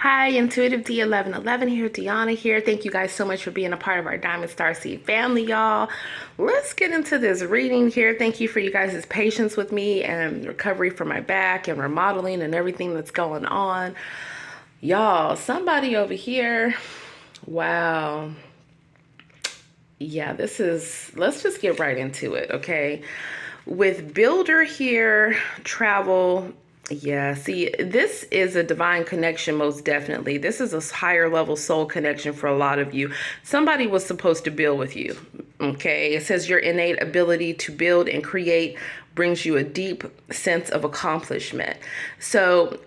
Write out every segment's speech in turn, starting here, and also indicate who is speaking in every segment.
Speaker 1: Hi, Intuitive D1111 here, Deonna here. Thank you guys so much for being a part of our Diamond Starseed family, y'all. Let's get into this reading here. Thank you for you guys' patience with me and recovery for my back and remodeling and everything that's going on. Y'all, somebody over here, wow. Yeah, let's just get right into it, okay? With builder here, travel, yeah, see, this is a divine connection, most definitely. This is a higher level soul connection for a lot of you. Somebody was supposed to build with you, okay? It says your innate ability to build and create brings you a deep sense of accomplishment. So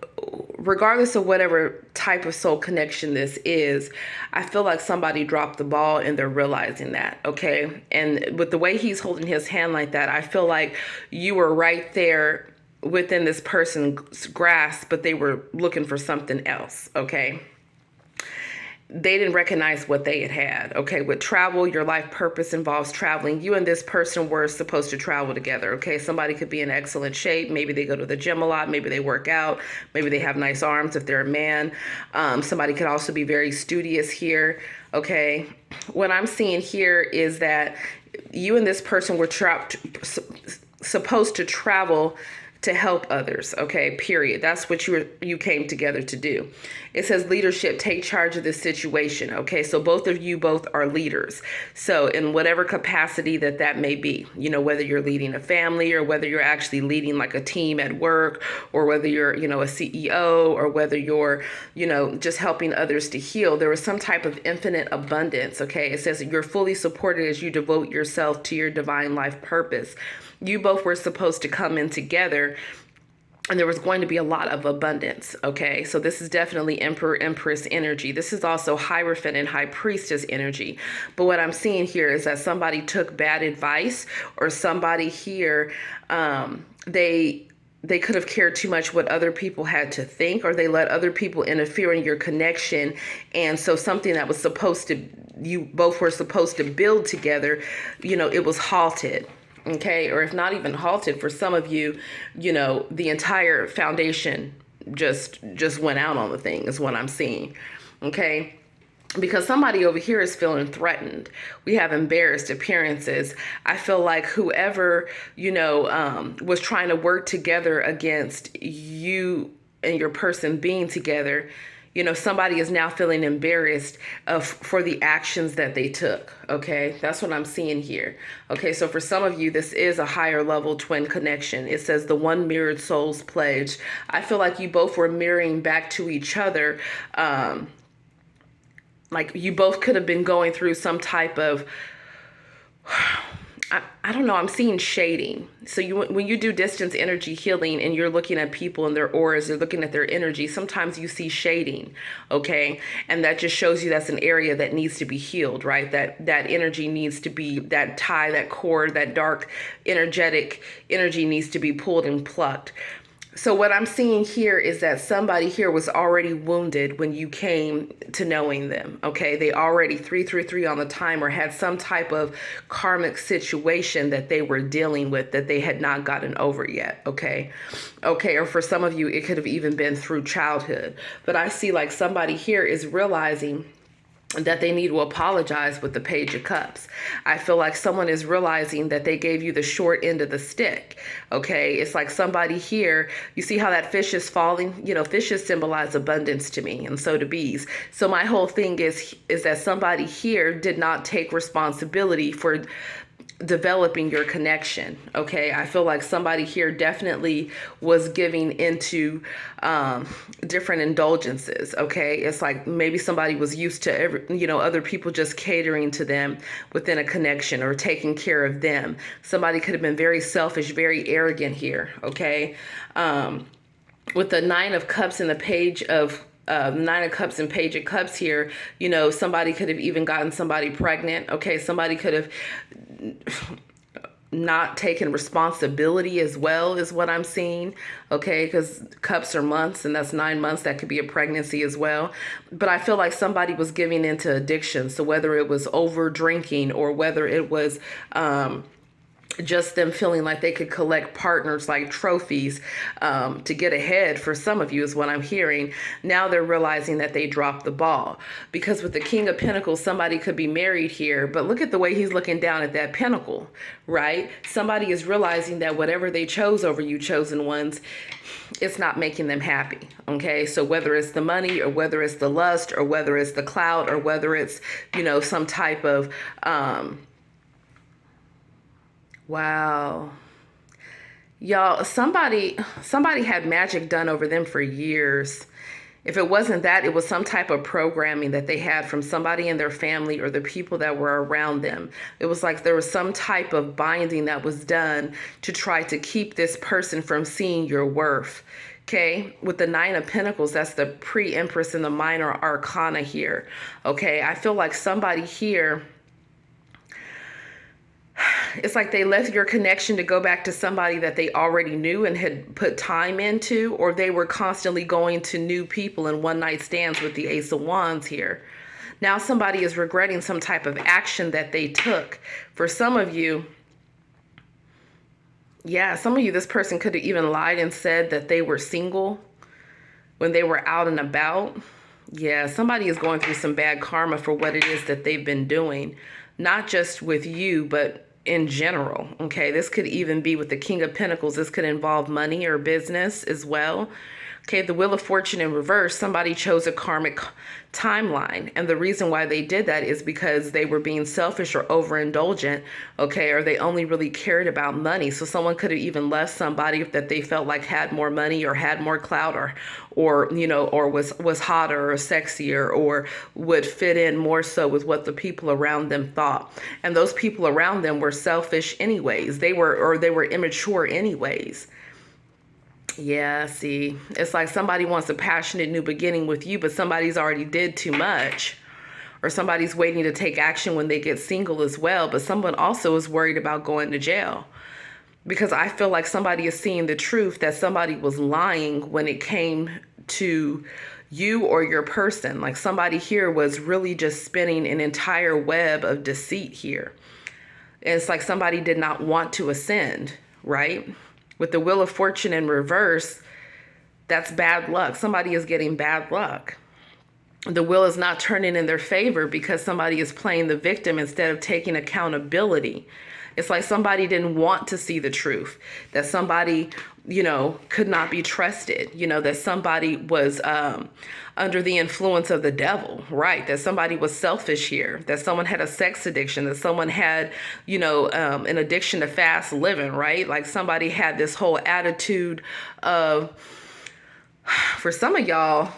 Speaker 1: regardless of whatever type of soul connection this is, I feel like somebody dropped the ball and they're realizing that, okay? And with the way he's holding his hand like that, I feel like you were right there within this person's grasp, but they were looking for something else, okay? They didn't recognize what they had. Okay, with travel, your life purpose involves traveling. You and this person were supposed to travel together. Okay, somebody could be in excellent shape. Maybe they go to the gym a lot. Maybe they work out. Maybe they have nice arms if they're a man. Somebody could also be very studious here. Okay, what I'm seeing here is that you and this person were supposed to travel to help others, okay, period. That's what you came together to do. It says leadership, take charge of this situation, okay? So both of you both are leaders. So in whatever capacity that may be, you know, whether you're leading a family or whether you're actually leading like a team at work, or whether you're, you know, a CEO, or whether you're, you know, just helping others to heal, there was some type of infinite abundance, okay? It says you're fully supported as you devote yourself to your divine life purpose. You both were supposed to come in together, and there was going to be a lot of abundance, okay? So this is definitely Emperor, Empress energy. This is also Hierophant and High Priestess energy. But what I'm seeing here is that somebody took bad advice, or somebody here, they could have cared too much what other people had to think, or they let other people interfere in your connection. And so something that was supposed to, you both were supposed to build together, you know, it was halted. Okay, or if not even halted, for some of you, you know, the entire foundation just went out on the thing is what I'm seeing. Okay, because somebody over here is feeling threatened. We have embarrassed appearances. I feel like whoever, you know, was trying to work together against you and your person being together, you know, somebody is now feeling embarrassed for the actions that they took, okay? That's what I'm seeing here. Okay, so for some of you, this is a higher level twin connection. It says the one mirrored soul's pledge. I feel like you both were mirroring back to each other. Like you both could have been going through some type of, I don't know, I'm seeing shading. So when you do distance energy healing and you're looking at people and their auras, you're looking at their energy, sometimes you see shading, okay? And that just shows you that's an area that needs to be healed, right? That energy needs to be, that tie, that cord, that dark energetic energy needs to be pulled and plucked. So what I'm seeing here is that somebody here was already wounded when you came to knowing them, okay? They already 333 on the timer had some type of karmic situation that they were dealing with that they had not gotten over yet, okay? Okay, or for some of you, it could have even been through childhood. But I see like somebody here is realizing that they need to apologize with the Page of Cups. I feel like someone is realizing that they gave you the short end of the stick, okay? It's like somebody here, you see how that fish is falling? You know, fishes symbolize abundance to me, and so do bees. So my whole thing is that somebody here did not take responsibility for developing your connection, okay? I feel like somebody here definitely was giving into different indulgences, okay? It's like maybe somebody was used to other people just catering to them within a connection or taking care of them. Somebody could have been very selfish, very arrogant here, okay? With the Nine of Cups and the Page of Nine of Cups and Page of Cups here, you know, somebody could have even gotten somebody pregnant. Okay, somebody could have not taken responsibility as well, is what I'm seeing. Okay, because cups are months, and that's 9 months. That could be a pregnancy as well. But I feel like somebody was giving into addiction. So whether it was over drinking or whether it was just them feeling like they could collect partners like trophies to get ahead. For some of you is what I'm hearing. Now they're realizing that they dropped the ball, because with the King of Pentacles, somebody could be married here, but look at the way he's looking down at that pentacle, right? Somebody is realizing that whatever they chose over you chosen ones, it's not making them happy. Okay, so whether it's the money, or whether it's the lust, or whether it's the clout, or whether it's, you know, some type of wow. Y'all, somebody had magic done over them for years. If it wasn't that, it was some type of programming that they had from somebody in their family or the people that were around them. It was like there was some type of binding that was done to try to keep this person from seeing your worth. Okay, with the Nine of Pentacles, that's the pre-empress and the minor arcana here. Okay, I feel like somebody here, it's like they left your connection to go back to somebody that they already knew and had put time into, or they were constantly going to new people and one night stands with the Ace of Wands here. Now somebody is regretting some type of action that they took. For some of you, yeah, some of you, this person could have even lied and said that they were single when they were out and about. Yeah, somebody is going through some bad karma for what it is that they've been doing. Not just with you, but in general. Okay, this could even be with the King of Pentacles. This could involve money or business as well. Okay, the Wheel of Fortune in reverse, somebody chose a karmic timeline. And the reason why they did that is because they were being selfish or overindulgent, okay, or they only really cared about money. So someone could have even left somebody that they felt like had more money or had more clout, or you know, or was hotter or sexier, or would fit in more so with what the people around them thought. And those people around them were selfish anyways. They were immature anyways. Yeah, see, it's like somebody wants a passionate new beginning with you, but somebody's already did too much. Or somebody's waiting to take action when they get single as well, but someone also is worried about going to jail. Because I feel like somebody is seeing the truth that somebody was lying when it came to you or your person. Like somebody here was really just spinning an entire web of deceit here. And it's like somebody did not want to ascend, right? With the Wheel of Fortune in reverse, that's bad luck. Somebody is getting bad luck. The wheel is not turning in their favor because somebody is playing the victim instead of taking accountability. It's like somebody didn't want to see the truth, that somebody, you know, could not be trusted, you know, that somebody was under the influence of the devil, right? That somebody was selfish here, that someone had a sex addiction, that someone had, you know, an addiction to fast living, right? Like somebody had this whole attitude of, for some of y'all,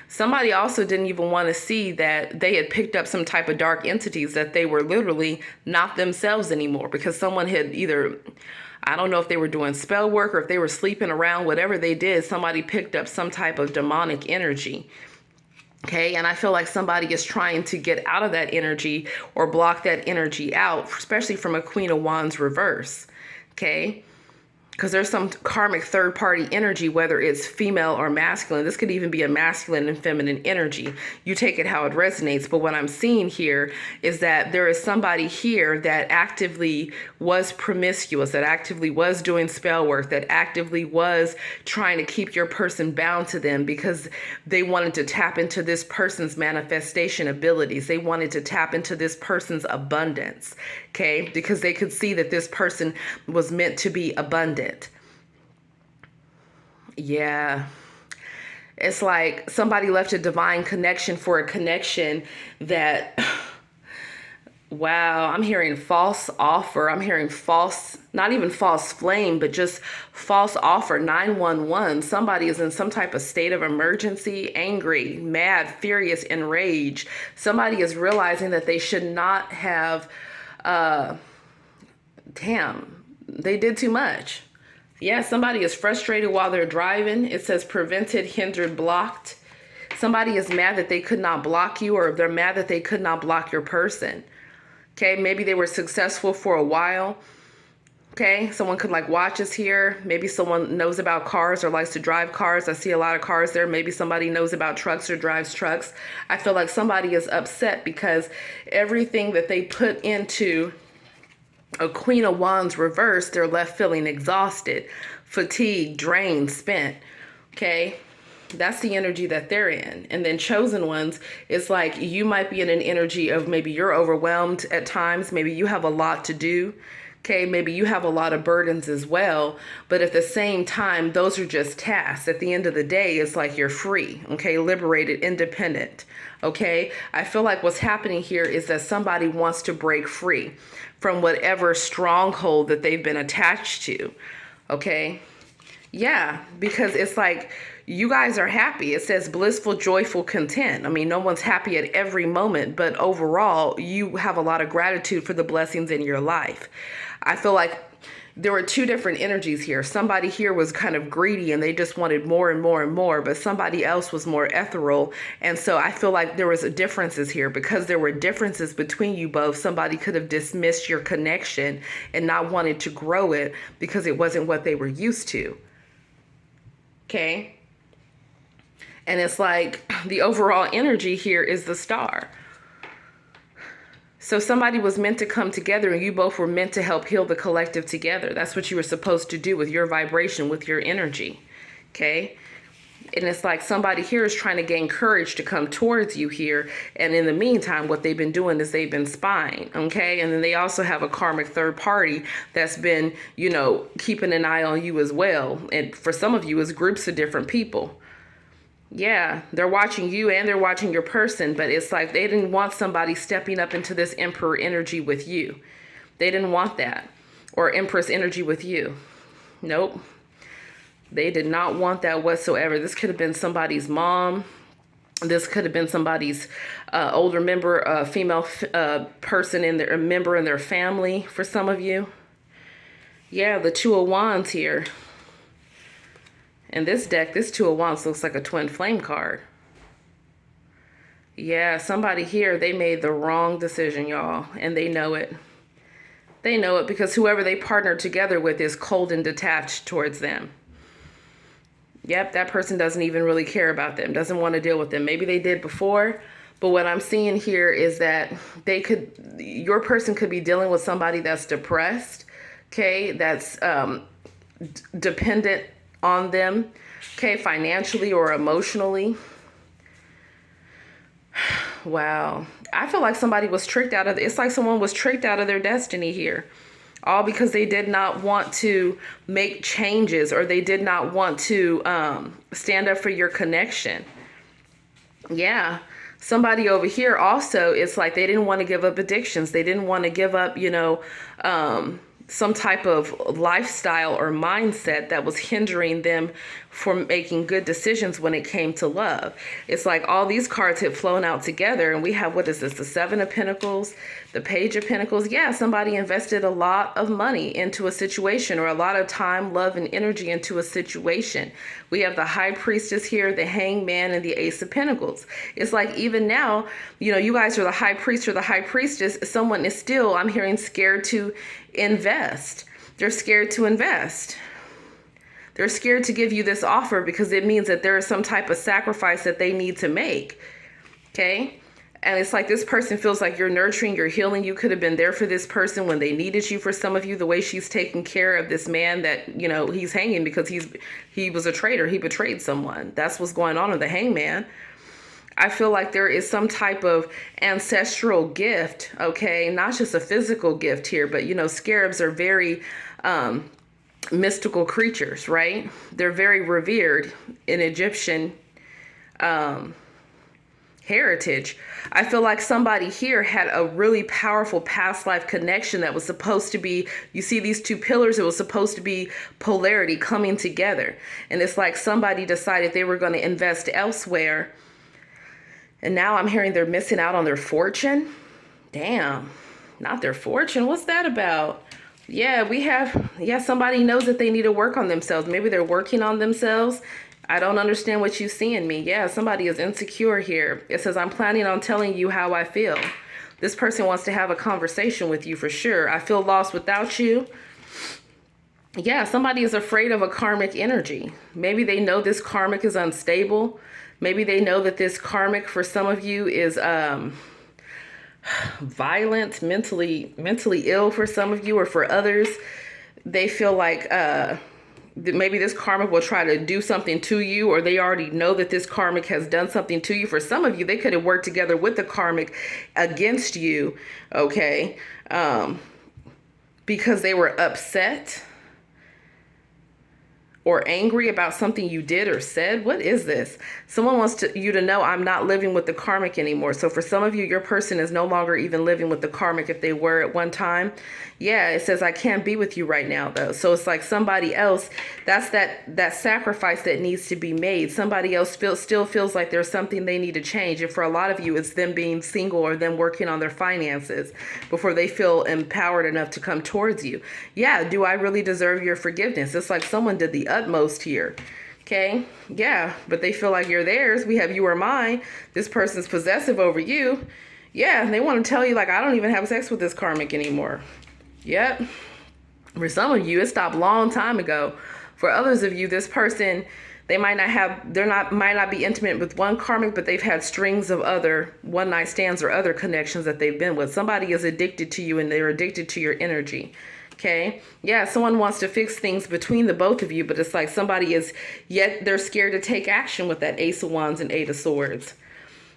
Speaker 1: somebody also didn't even want to see that they had picked up some type of dark entities, that they were literally not themselves anymore, because someone had either, I don't know if they were doing spell work or if they were sleeping around, whatever they did, somebody picked up some type of demonic energy. Okay, and I feel like somebody is trying to get out of that energy or block that energy out, especially from a Queen of Wands reverse. Okay, because there's some karmic third-party energy, whether it's female or masculine. This could even be a masculine and feminine energy. You take it how it resonates. But what I'm seeing here is that there is somebody here that actively was promiscuous, that actively was doing spell work, that actively was trying to keep your person bound to them because they wanted to tap into this person's manifestation abilities. They wanted to tap into this person's abundance, okay? Because they could see that this person was meant to be abundant. Yeah. It's like somebody left a divine connection for a connection that, wow, I'm hearing false offer. I'm hearing false, not even false flame, but just false offer, 911. Somebody is in some type of state of emergency, angry, mad, furious, enraged. Somebody is realizing that they should not have, damn, they did too much. Yeah, somebody is frustrated while they're driving. It says prevented, hindered, blocked. Somebody is mad that they could not block you, or they're mad that they could not block your person. Okay, maybe they were successful for a while. Okay, someone could like watch us here. Maybe someone knows about cars or likes to drive cars. I see a lot of cars there. Maybe somebody knows about trucks or drives trucks. I feel like somebody is upset because everything that they put into A Queen of Wands reversed, they're left feeling exhausted, fatigued, drained, spent. Okay? That's the energy that they're in. And then chosen ones, it's like you might be in an energy of maybe you're overwhelmed at times. Maybe you have a lot to do. Okay, maybe you have a lot of burdens as well. But at the same time, those are just tasks. At the end of the day, it's like you're free. Okay, liberated, independent. Okay, I feel like what's happening here is that somebody wants to break free from whatever stronghold that they've been attached to. Okay, yeah, because it's like you guys are happy. It says blissful, joyful, content. I mean, no one's happy at every moment, but overall, you have a lot of gratitude for the blessings in your life. I feel like there were two different energies here. Somebody here was kind of greedy and they just wanted more and more and more, but somebody else was more ethereal. And so I feel like there was differences here. Because there were differences between you both, somebody could have dismissed your connection and not wanted to grow it because it wasn't what they were used to. Okay? And it's like the overall energy here is the Star. So somebody was meant to come together and you both were meant to help heal the collective together. That's what you were supposed to do with your vibration, with your energy. Okay? And it's like somebody here is trying to gain courage to come towards you here. And in the meantime, what they've been doing is they've been spying. Okay? And then they also have a karmic third party that's been, you know, keeping an eye on you as well. And for some of you, it's groups of different people. Yeah, they're watching you and they're watching your person, but it's like they didn't want somebody stepping up into this Emperor energy with you. They didn't want that. Or Empress energy with you. Nope. They did not want that whatsoever. This could have been somebody's mom. This could have been somebody's older member, female person in their member in their family for some of you. Yeah, the Two of Wands here. In this deck, this Two of Wands looks like a twin flame card. Yeah, somebody here, they made the wrong decision, y'all. And they know it. They know it because whoever they partnered together with is cold and detached towards them. Yep, that person doesn't even really care about them. Doesn't want to deal with them. Maybe they did before. But what I'm seeing here is that your person could be dealing with somebody that's depressed. Okay, that's dependent on them, okay, financially or emotionally. Wow. I feel like somebody was tricked out of it's like someone was tricked out of their destiny here. All because they did not want to make changes or they did not want to stand up for your connection. Yeah. Somebody over here also, it's like they didn't want to give up addictions. They didn't want to give up, you know, some type of lifestyle or mindset that was hindering them from making good decisions when it came to love. It's like all these cards had flown out together and we have, what is this? The Seven of Pentacles, the Page of Pentacles. Yeah, somebody invested a lot of money into a situation or a lot of time, love, and energy into a situation. We have the High Priestess here, the Hangman, and the Ace of Pentacles. It's like even now, you know, you guys are the High Priest or the High Priestess. Someone is still, I'm hearing, scared to invest. They're scared to invest. They're scared to give you this offer because it means that there is some type of sacrifice that they need to make. Okay? And it's like this person feels like you're nurturing, you're healing. You could have been there for this person when they needed you. For some of you, the way she's taking care of this man that, you know, he's hanging because he was a traitor. He betrayed someone. That's what's going on with the Hangman. I feel like there is some type of ancestral gift, okay? Not just a physical gift here, but, you know, scarabs are very mystical creatures, right? They're very revered in Egyptian heritage. I feel like somebody here had a really powerful past life connection that was supposed to be, you see these two pillars, it was supposed to be polarity coming together. And it's like somebody decided they were going to invest elsewhere. And now I'm hearing they're missing out on their fortune. Damn, not their fortune. What's that about? Yeah, somebody knows that they need to work on themselves. Maybe they're working on themselves. I don't understand what you see in me. Yeah, somebody is insecure here. It says, I'm planning on telling you how I feel. This person wants to have a conversation with you for sure. I feel lost without you. Yeah, somebody is afraid of a karmic energy. Maybe they know this karmic is unstable. Maybe they know that this karmic for some of you is violent, mentally ill for some of you, or for others, they feel like maybe this karmic will try to do something to you, or they already know that this karmic has done something to you. For some of you, they could have worked together with the karmic against you, okay? Because they were upset or angry about something you did or said. What is this? Someone wants you to know, I'm not living with the karmic anymore. So for some of you, your person is no longer even living with the karmic if they were at one time. Yeah, it says, I can't be with you right now, though. So it's like somebody else, that's that sacrifice that needs to be made. Somebody else still feels like there's something they need to change. And for a lot of you, it's them being single or them working on their finances before they feel empowered enough to come towards you. Yeah, do I really deserve your forgiveness? It's like someone did the utmost here. Okay, yeah, but they feel like you're theirs. We have you or mine. This person's possessive over you. Yeah, they want to tell you, like, I don't even have sex with this karmic anymore. Yep. For some of you, it stopped a long time ago. For others of you, this person, they might not be intimate with one karmic, but they've had strings of other one-night stands or other connections that they've been with. Somebody is addicted to you and they're addicted to your energy. Okay. Yeah. Someone wants to fix things between the both of you, but it's like somebody is, yet they're scared to take action with that Ace of Wands and Eight of Swords.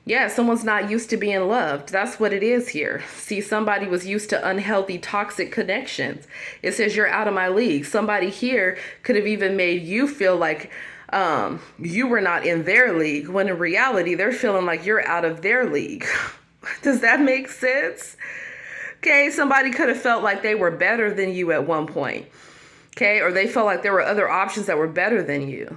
Speaker 1: Yeah. Someone's not used to being loved. That's what it is here. See, somebody was used to unhealthy, toxic connections. It says you're out of my league. Somebody here could have even made you feel like you were not in their league, when in reality, they're feeling like you're out of their league. Does that make sense? Okay, somebody could have felt like they were better than you at one point. Okay, or they felt like there were other options that were better than you.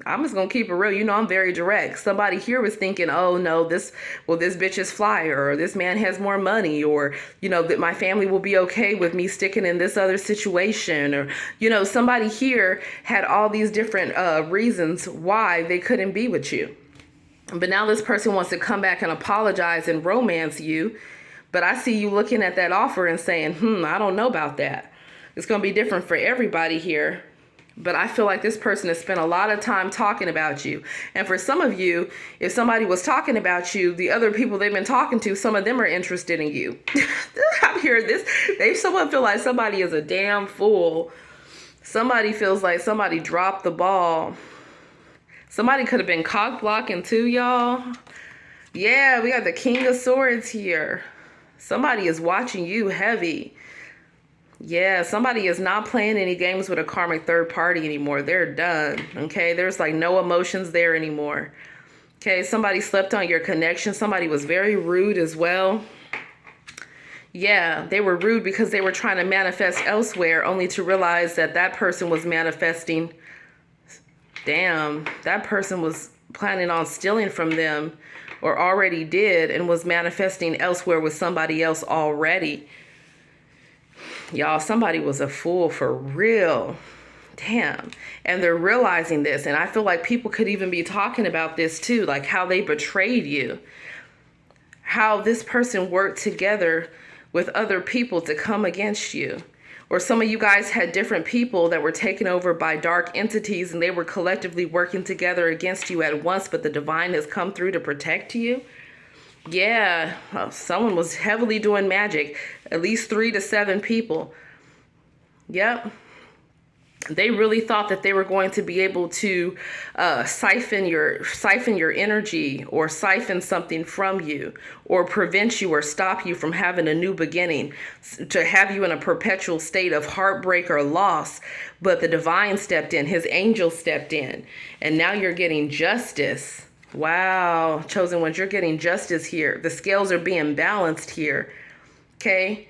Speaker 1: I'm just going to keep it real. You know, I'm very direct. Somebody here was thinking, oh, no, this bitch is flyer, or this man has more money, or, you know, that my family will be okay with me sticking in this other situation. Or, you know, somebody here had all these different reasons why they couldn't be with you. But now this person wants to come back and apologize and romance you. But I see you looking at that offer and saying, I don't know about that. It's going to be different for everybody here. But I feel like this person has spent a lot of time talking about you. And for some of you, if somebody was talking about you, the other people they've been talking to, some of them are interested in you. I'm hearing this. Someone feel like somebody is a damn fool. Somebody feels like somebody dropped the ball. Somebody could have been cock blocking too, y'all. Yeah, we got the King of Swords here. Somebody is watching you heavy. Yeah, somebody is not playing any games with a karmic third party anymore. They're done. Okay, there's like no emotions there anymore. Okay, somebody slept on your connection. Somebody was very rude as well. Yeah, they were rude because they were trying to manifest elsewhere, only to realize that that person was manifesting. Damn, that person was planning on stealing from them, or already did, and was manifesting elsewhere with somebody else already. Y'all, somebody was a fool for real. Damn. And they're realizing this. And I feel like people could even be talking about this too, like how they betrayed you. How this person worked together with other people to come against you. Or some of you guys had different people that were taken over by dark entities and they were collectively working together against you at once, but the divine has come through to protect you. Yeah, someone was heavily doing magic. At least 3 to 7 people. Yep. They really thought that they were going to be able to siphon your energy, or siphon something from you, or prevent you or stop you from having a new beginning, to have you in a perpetual state of heartbreak or loss. But the divine stepped in, his angel stepped in, and now you're getting justice. Wow, chosen ones, you're getting justice here. The scales are being balanced here. Okay.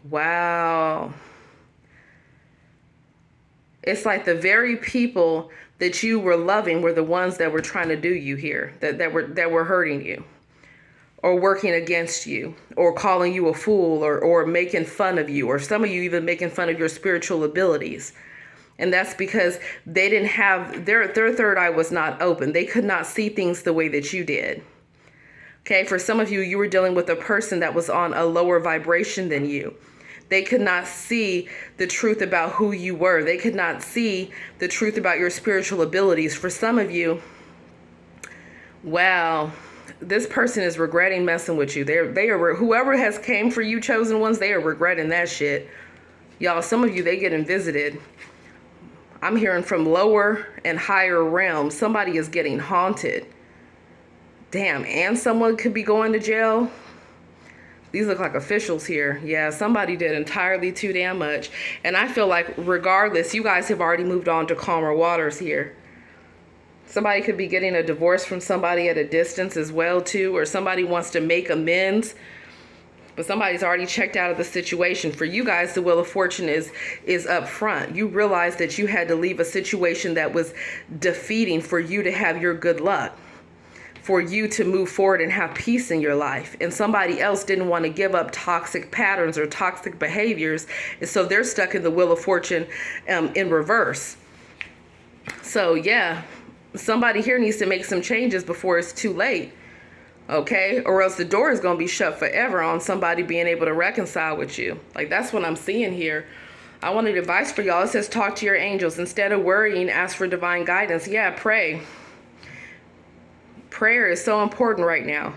Speaker 1: Wow. It's like the very people that you were loving were the ones that were trying to do you here, that were hurting you, or working against you, or calling you a fool, or making fun of you, or some of you even making fun of your spiritual abilities. And that's because they didn't have, their third eye was not open. They could not see things the way that you did. Okay, for some of you, you were dealing with a person that was on a lower vibration than you. They could not see the truth about who you were. They could not see the truth about your spiritual abilities. For some of you, wow, This person is regretting messing with you. They are whoever has came for you, chosen ones, they are regretting that shit. Y'all, some of you, they getting visited. I'm hearing from lower and higher realms. Somebody is getting haunted. Damn, and someone could be going to jail. These look like officials here. Yeah, somebody did entirely too damn much. And I feel like regardless, you guys have already moved on to calmer waters here. Somebody could be getting a divorce from somebody at a distance as well too, or somebody wants to make amends, but somebody's already checked out of the situation. For you guys, the Wheel of Fortune is up front. You realize that you had to leave a situation that was defeating for you to have your good luck, for you to move forward and have peace in your life. And somebody else didn't want to give up toxic patterns or toxic behaviors, and so they're stuck in the Wheel of Fortune in reverse. So yeah, somebody here needs to make some changes before it's too late, okay? Or else the door is going to be shut forever on somebody being able to reconcile with you. Like, that's what I'm seeing here. I wanted advice for y'all. It says talk to your angels. Instead of worrying, ask for divine guidance. Yeah, pray. Prayer is so important right now.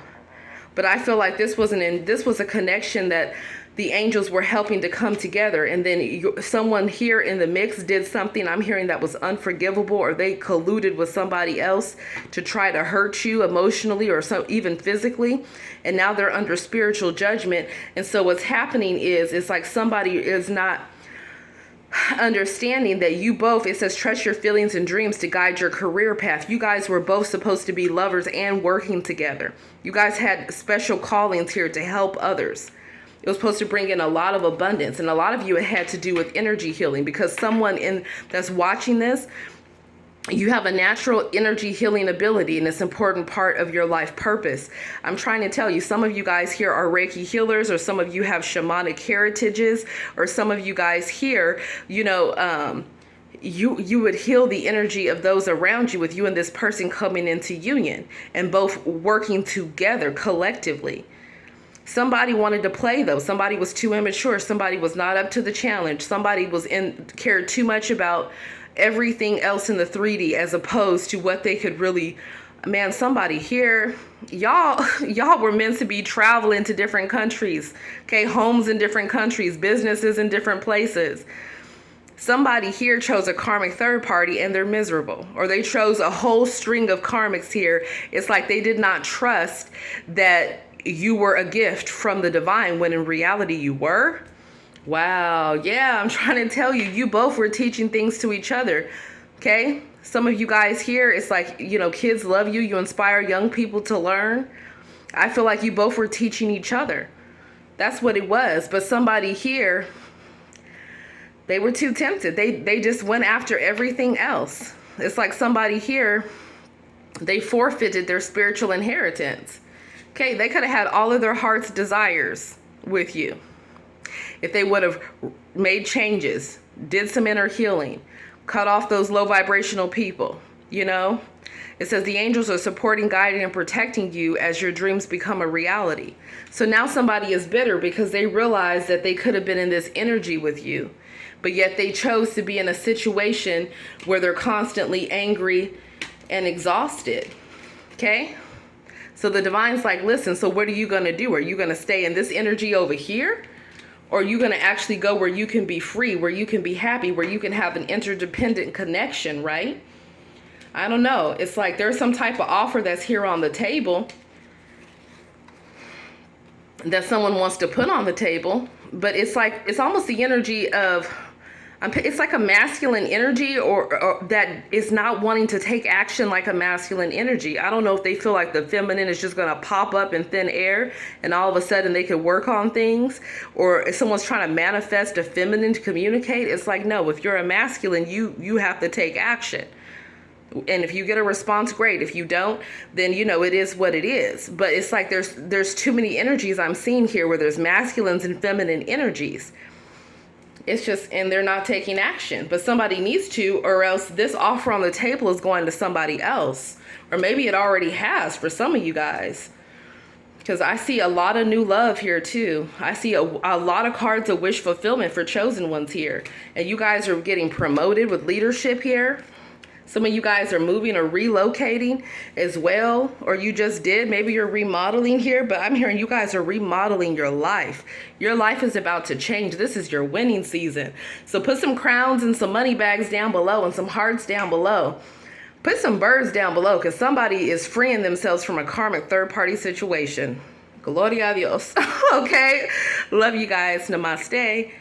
Speaker 1: But I feel like this was a connection that the angels were helping to come together, and then someone here in the mix did something, I'm hearing, that was unforgivable, or they colluded with somebody else to try to hurt you emotionally or even physically, and now they're under spiritual judgment. And so what's happening is, it's like somebody is not understanding that you both, it says trust your feelings and dreams to guide your career path. You guys were both supposed to be lovers and working together. You guys had special callings here to help others. It was supposed to bring in a lot of abundance, and a lot of you, it had to do with energy healing, because someone that's watching this, you have a natural energy healing ability, and it's an important part of your life purpose. I'm trying to tell you, some of you guys here are Reiki healers, or some of you have shamanic heritages, or some of you guys here, you know, you would heal the energy of those around you with you and this person coming into union and both working together collectively. Somebody wanted to play though. Somebody was too immature. Somebody was not up to the challenge. Somebody cared too much about everything else in the 3D as opposed to what they could really, man, somebody here, y'all were meant to be traveling to different countries, okay? Homes in different countries, businesses in different places. Somebody here chose a karmic third party and they're miserable, or they chose a whole string of karmics here. It's like they did not trust that you were a gift from the divine, when in reality you were. Wow. Yeah, I'm trying to tell you, you both were teaching things to each other. Okay. Some of you guys here, it's like, you know, kids love you. You inspire young people to learn. I feel like you both were teaching each other. That's what it was. But somebody here, they were too tempted. They just went after everything else. It's like somebody here, they forfeited their spiritual inheritance. Okay, they could have had all of their heart's desires with you if they would have made changes, did some inner healing, cut off those low vibrational people, you know? It says the angels are supporting, guiding, and protecting you as your dreams become a reality. So now somebody is bitter because they realize that they could have been in this energy with you, but yet they chose to be in a situation where they're constantly angry and exhausted, okay? So the divine's like, listen, so what are you going to do? Are you going to stay in this energy over here? Or are you going to actually go where you can be free, where you can be happy, where you can have an interdependent connection, right? I don't know. It's like there's some type of offer that's here on the table that someone wants to put on the table. But it's like, it's almost the energy of, it's like a masculine energy, or that is not wanting to take action like a masculine energy. I don't know if they feel like the feminine is just going to pop up in thin air and all of a sudden they can work on things, or if someone's trying to manifest a feminine to communicate. It's like, no, if you're a masculine, you have to take action. And if you get a response, great. If you don't, then, you know, it is what it is. But it's like there's too many energies I'm seeing here where there's masculines and feminine energies. It's just, and they're not taking action, but somebody needs to, or else this offer on the table is going to somebody else, or maybe it already has for some of you guys, because I see a lot of new love here too. I see a lot of cards of wish fulfillment for chosen ones here, and you guys are getting promoted with leadership here. Some of you guys are moving or relocating as well, or you just did. Maybe you're remodeling here, but I'm hearing you guys are remodeling your life. Your life is about to change. This is your winning season. So put some crowns and some money bags down below and some hearts down below. Put some birds down below because somebody is freeing themselves from a karmic third-party situation. Gloria a Dios. Okay. Love you guys. Namaste.